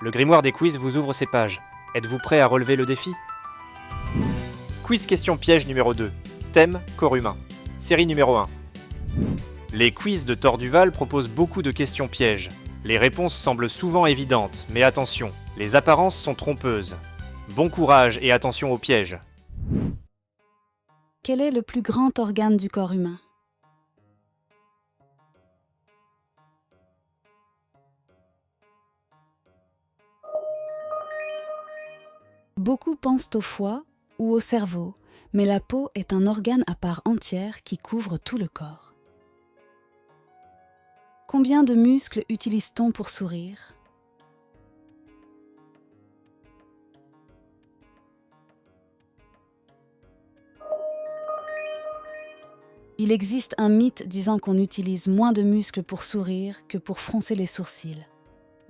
Le grimoire des quiz vous ouvre ses pages. Êtes-vous prêt à relever le défi? Quiz question piège numéro 2. Thème corps humain. Série numéro 1. Les quiz de Torduval proposent beaucoup de questions pièges. Les réponses semblent souvent évidentes, mais attention, les apparences sont trompeuses. Bon courage et attention aux pièges. Quel est le plus grand organe du corps humain? Beaucoup pensent au foie ou au cerveau, mais la peau est un organe à part entière qui couvre tout le corps. Combien de muscles utilise-t-on pour sourire? Il existe un mythe disant qu'on utilise moins de muscles pour sourire que pour froncer les sourcils,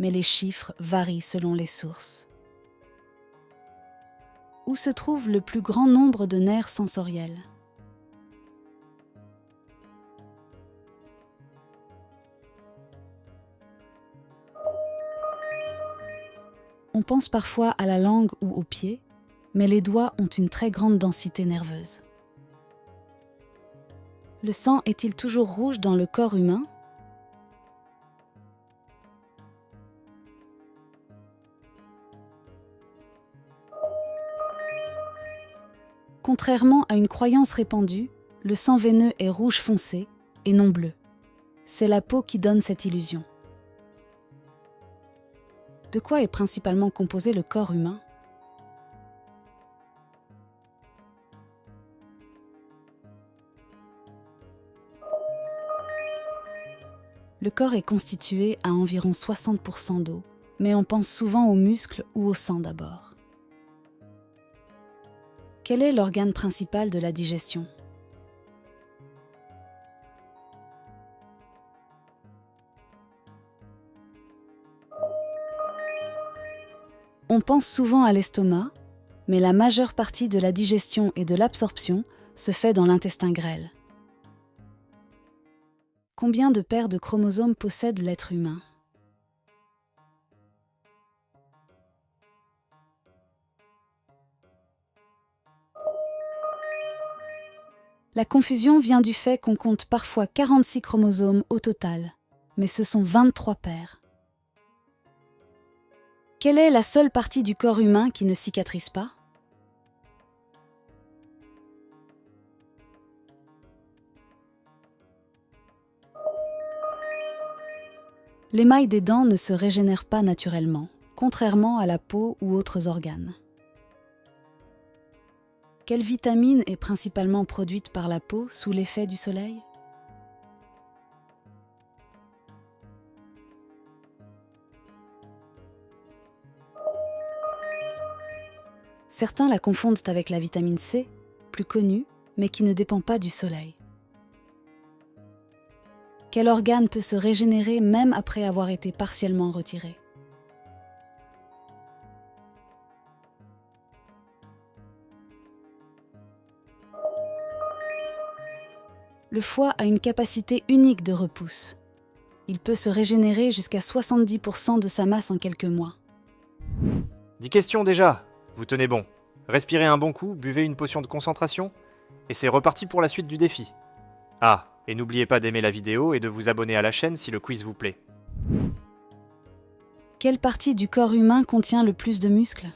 mais les chiffres varient selon les sources. Où se trouve le plus grand nombre de nerfs sensoriels? On pense parfois à la langue ou aux pieds, mais les doigts ont une très grande densité nerveuse. Le sang est-il toujours rouge dans le corps humain? Contrairement à une croyance répandue, le sang veineux est rouge foncé et non bleu. C'est la peau qui donne cette illusion. De quoi est principalement composé le corps humain? Le corps est constitué à environ 60% d'eau, mais on pense souvent aux muscles ou au sang d'abord. Quel est l'organe principal de la digestion? On pense souvent à l'estomac, mais la majeure partie de la digestion et de l'absorption se fait dans l'intestin grêle. Combien de paires de chromosomes possède l'être humain? La confusion vient du fait qu'on compte parfois 46 chromosomes au total, mais ce sont 23 paires. Quelle est la seule partie du corps humain qui ne cicatrise pas? L'émail des dents ne se régénère pas naturellement, contrairement à la peau ou autres organes. Quelle vitamine est principalement produite par la peau sous l'effet du soleil? Certains la confondent avec la vitamine C, plus connue, mais qui ne dépend pas du soleil. Quel organe peut se régénérer même après avoir été partiellement retiré? Le foie a une capacité unique de repousse. Il peut se régénérer jusqu'à 70% de sa masse en quelques mois. 10 questions déjà. Vous tenez bon. Respirez un bon coup, buvez une potion de concentration, et c'est reparti pour la suite du défi. Ah, et n'oubliez pas d'aimer la vidéo et de vous abonner à la chaîne si le quiz vous plaît. Quelle partie du corps humain contient le plus de muscles?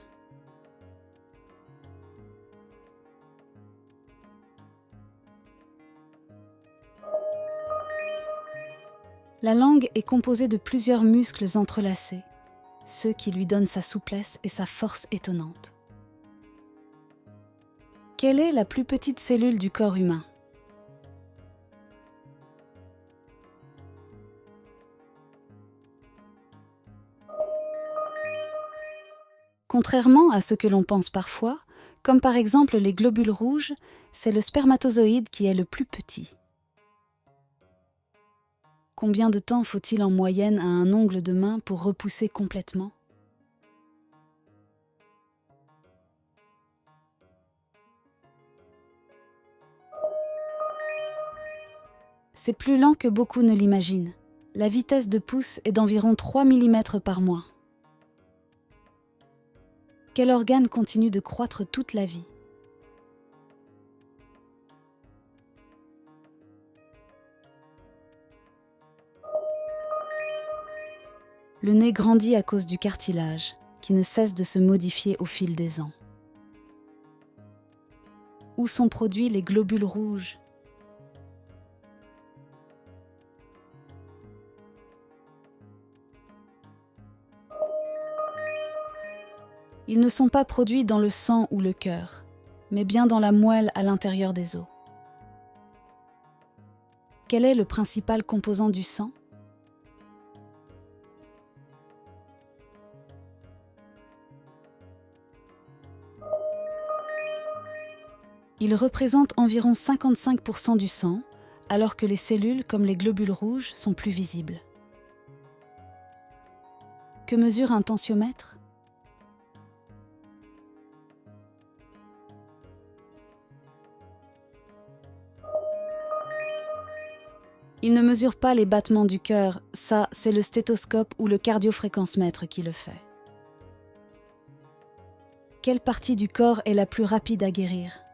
La langue est composée de plusieurs muscles entrelacés, ceux qui lui donnent sa souplesse et sa force étonnante. Quelle est la plus petite cellule du corps humain? Contrairement à ce que l'on pense parfois, comme par exemple les globules rouges, c'est le spermatozoïde qui est le plus petit. Combien de temps faut-il en moyenne à un ongle de main pour repousser complètement? C'est plus lent que beaucoup ne l'imaginent. La vitesse de pouce est d'environ 3 mm par mois. Quel organe continue de croître toute la vie? Le nez grandit à cause du cartilage, qui ne cesse de se modifier au fil des ans. Où sont produits les globules rouges? Ils ne sont pas produits dans le sang ou le cœur, mais bien dans la moelle à l'intérieur des os. Quel est le principal composant du sang? Il représente environ 55% du sang, alors que les cellules comme les globules rouges sont plus visibles. Que mesure un tensiomètre? Il ne mesure pas les battements du cœur, ça c'est le stéthoscope ou le cardiofréquencemètre qui le fait. Quelle partie du corps est la plus rapide à guérir?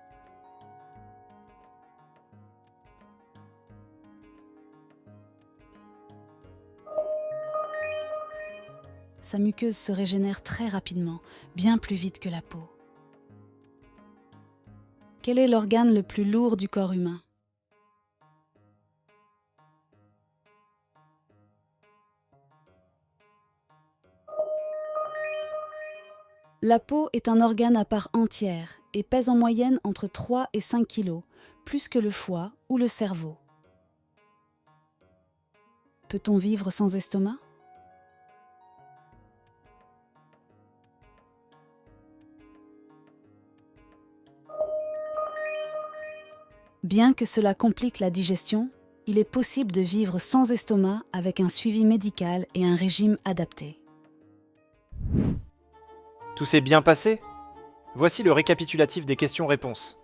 Sa muqueuse se régénère très rapidement, bien plus vite que la peau. Quel est l'organe le plus lourd du corps humain? La peau est un organe à part entière et pèse en moyenne entre 3 et 5 kilos, plus que le foie ou le cerveau. Peut-on vivre sans estomac? Bien que cela complique la digestion, il est possible de vivre sans estomac avec un suivi médical et un régime adapté. Tout s'est bien passé? Voici le récapitulatif des questions-réponses.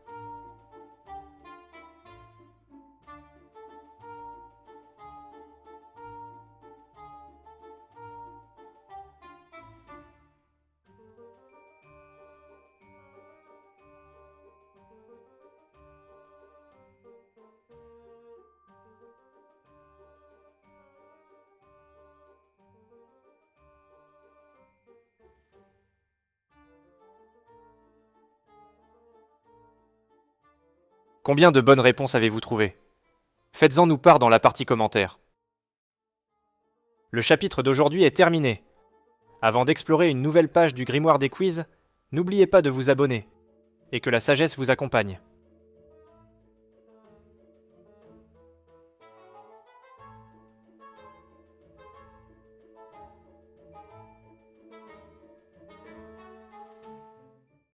Combien de bonnes réponses avez-vous trouvé? Faites-en nous part dans la partie commentaires. Le chapitre d'aujourd'hui est terminé. Avant d'explorer une nouvelle page du grimoire des quiz, n'oubliez pas de vous abonner et que la sagesse vous accompagne.